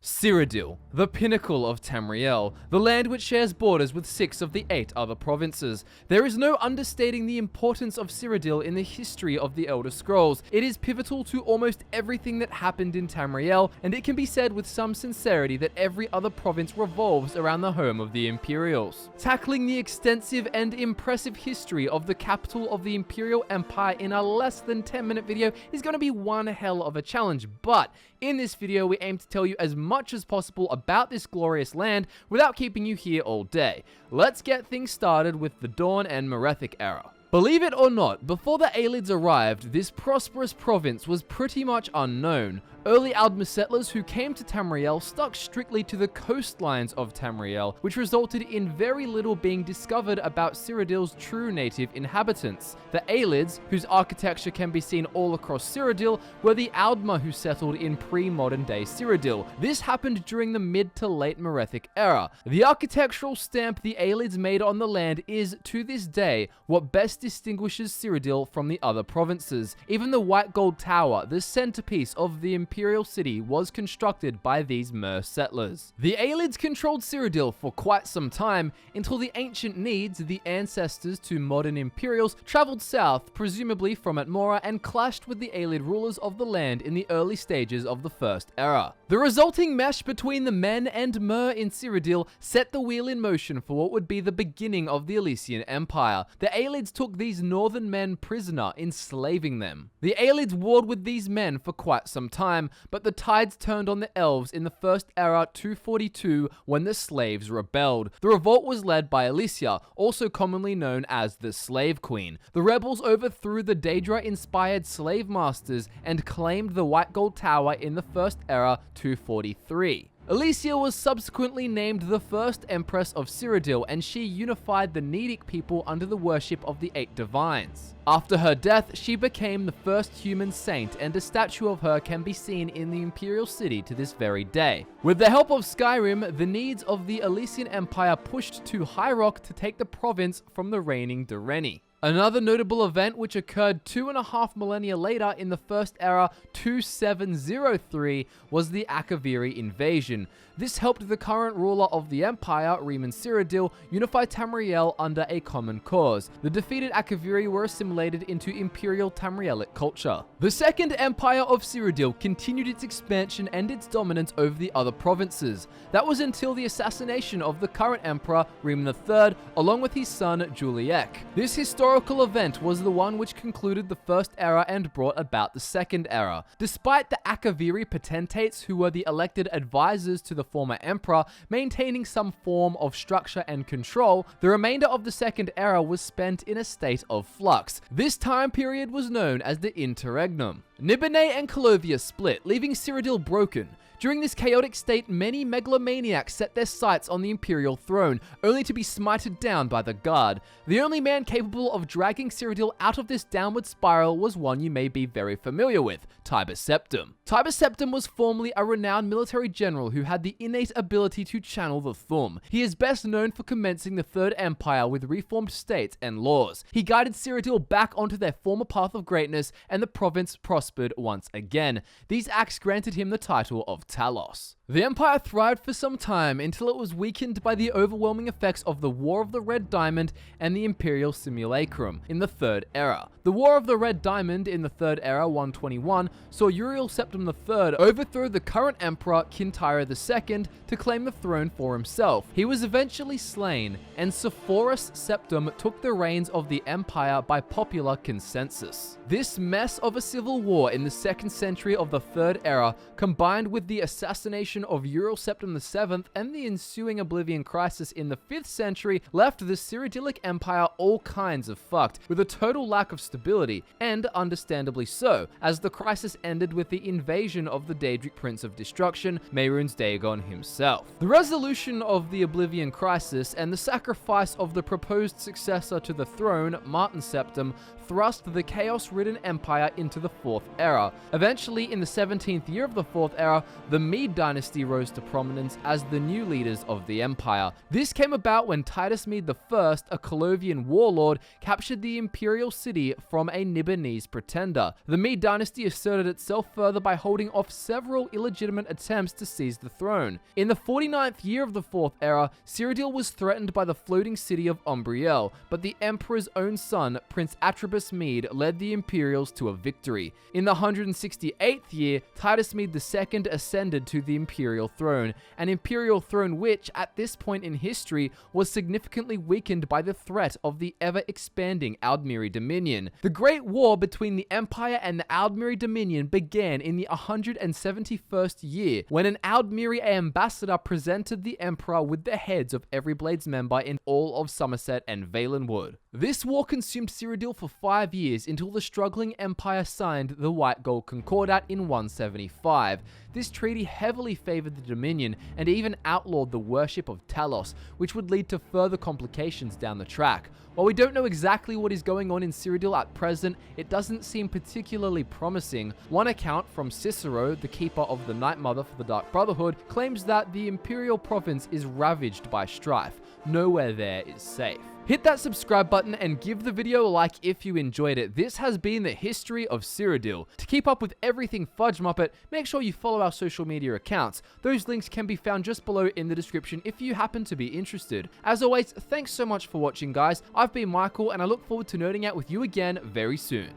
Cyrodiil, the pinnacle of Tamriel, the land which shares borders with 6 of the 8 other provinces. There is no understating the importance of Cyrodiil in the history of the Elder Scrolls. It is pivotal to almost everything that happened in Tamriel, and it can be said with some sincerity that every other province revolves around the home of the Imperials. Tackling the extensive and impressive history of the capital of the Imperial Empire in a less than 10-minute video is going to be one hell of a challenge, but in this video we aim to tell you as much as possible about this glorious land without keeping you here all day. Let's get things started with the Dawn and Merethic era. Believe it or not, before the Ayleids arrived, this prosperous province was pretty much unknown. Early Aldmer settlers who came to Tamriel stuck strictly to the coastlines of Tamriel, which resulted in very little being discovered about Cyrodiil's true native inhabitants. The Ayleids, whose architecture can be seen all across Cyrodiil, were the Aldmer who settled in pre-modern day Cyrodiil. This happened during the mid to late Merethic era. The architectural stamp the Ayleids made on the land is, to this day, what best distinguishes Cyrodiil from the other provinces. Even the White Gold Tower, the centerpiece of the Imperial city, was constructed by these Mer settlers. The Ayleids controlled Cyrodiil for quite some time, until the ancient Needs, the ancestors to modern Imperials, traveled south, presumably from Atmora, and clashed with the Ayleid rulers of the land in the early stages of the First Era. The resulting mesh between the Men and Mer in Cyrodiil set the wheel in motion for what would be the beginning of the Elysian Empire. The Ayleids took these northern men prisoner, enslaving them. The Ayleids warred with these men for quite some time, but the tides turned on the elves in the First Era 242 when the slaves rebelled. The revolt was led by Elysia, also commonly known as the Slave Queen. The rebels overthrew the Daedra-inspired slave masters and claimed the White Gold Tower in the First Era 243. Elysia was subsequently named the first Empress of Cyrodiil, and she unified the Nedic people under the worship of the 8 divines. After her death, she became the first human saint, and a statue of her can be seen in the Imperial City to this very day. With the help of Skyrim, the Needs of the Elysian Empire pushed to High Rock to take the province from the reigning Dureni. Another notable event which occurred 2.5 millennia later in the First Era 2703 was the Akaviri invasion. This helped the current ruler of the Empire, Reman Cyrodiil, unify Tamriel under a common cause. The defeated Akaviri were assimilated into Imperial Tamrielic culture. The Second Empire of Cyrodiil continued its expansion and its dominance over the other provinces. That was until the assassination of the current Emperor, Reman III, along with his son, Juliek. This historical event was the one which concluded the First Era and brought about the Second Era. Despite the Akaviri potentates, who were the elected advisors to the former emperor, maintaining some form of structure and control, the remainder of the Second Era was spent in a state of flux. This time period was known as the Interregnum. Nibene and Calovia split, leaving Cyrodiil broken. During this chaotic state, many megalomaniacs set their sights on the Imperial throne, only to be smited down by the Guard. The only man capable of dragging Cyrodiil out of this downward spiral was one you may be very familiar with, Tiber Septim. Tiber Septim was formerly a renowned military general who had the innate ability to channel the Thum. He is best known for commencing the Third Empire with reformed states and laws. He guided Cyrodiil back onto their former path of greatness, and the province prospered once again. These acts granted him the title of Talos. The Empire thrived for some time until it was weakened by the overwhelming effects of the War of the Red Diamond and the Imperial Simulacrum in the Third Era. The War of the Red Diamond in the Third Era 121 saw Uriel Septim III overthrow the current Emperor Kintyre II to claim the throne for himself. He was eventually slain, and Sepphoris Septim took the reins of the Empire by popular consensus. This mess of a civil war in the 2nd century of the Third Era, combined with the assassination of Uriel Septim VII and the ensuing Oblivion Crisis in the 5th century, left the Cyrodiilic Empire all kinds of fucked, with a total lack of stability, and understandably so, as the crisis ended with the invasion of the Daedric Prince of Destruction, Mehrunes Dagon himself. The resolution of the Oblivion Crisis and the sacrifice of the proposed successor to the throne, Martin Septim, thrust the chaos-ridden empire into the 4th Era. Eventually, in the 17th year of the 4th Era, the Mede dynasty rose to prominence as the new leaders of the empire. This came about when Titus Mede I, a Colovian warlord, captured the imperial city from a Nibonese pretender. The Mede dynasty asserted itself further by holding off several illegitimate attempts to seize the throne. In the 49th year of the Fourth Era, Cyrodiil was threatened by the floating city of Umbriel, but the emperor's own son, Prince Atrebus Mede, led the Imperials to a victory. In the 168th year, Titus Mede II ascended to the imperial throne, an imperial throne which, at this point in history, was significantly weakened by the threat of the ever-expanding Aldmiri Dominion. The Great War between the Empire and the Aldmiri Dominion began in the 171st year, when an Aldmiri ambassador presented the Emperor with the heads of every bladesmember in all of Somerset and Valenwood. This war consumed Cyrodiil for 5 years until the struggling empire signed the White Gold Concordat in 175. This treaty heavily favored the Dominion and even outlawed the worship of Talos, which would lead to further complications down the track. While we don't know exactly what is going on in Cyrodiil at present, it doesn't seem particularly promising. One account from Cicero, the keeper of the Night Mother for the Dark Brotherhood, claims that the imperial province is ravaged by strife. Nowhere there is safe. Hit that subscribe button and give the video a like if you enjoyed it. This has been the history of Cyrodiil. To keep up with everything Fudge Muppet, make sure you follow our social media accounts. Those links can be found just below in the description if you happen to be interested. As always, thanks so much for watching, guys. I've been Michael, and I look forward to nerding out with you again very soon.